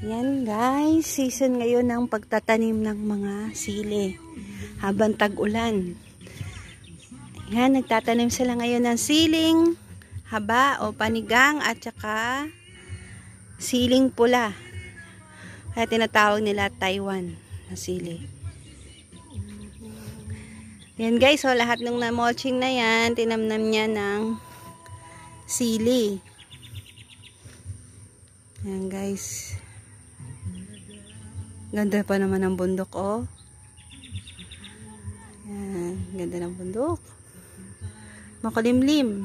Yan guys, season ngayon ng pagtatanim ng mga sili habang tag-ulan. Yan, nagtatanim sila ngayon ng siling haba o panigang at saka siling pula. Kaya tinatawag nila Taiwan na sili. Yan guys, so lahat ng na-mulching na yan, tinamnam niya ng sili. Yan guys. Ganda pa naman ng bundok, oh. Yan, ganda ng bundok. Makulimlim.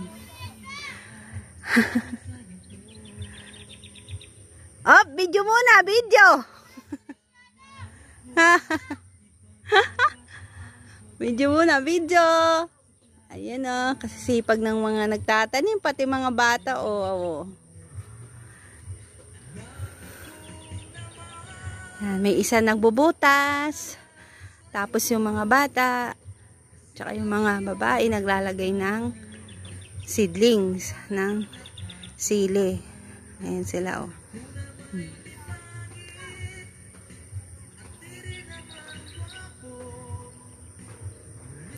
Oh, video muna, video. Video muna, video. Ayan, oh, kasi sipag ng mga nagtatanim, pati mga bata, oh. Yan, may isa nagbubutas. Tapos yung mga bata, tsaka yung mga babae naglalagay ng seedlings ng sili. Ayan sila, oh.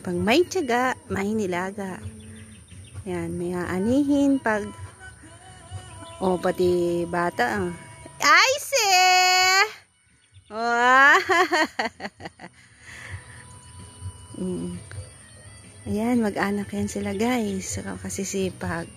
Pag may tiyaga, may nilaga. Yan, may aanihin pag pati bata, ay wow. Ayan, mag-anak yan sila guys. Kasi sipag.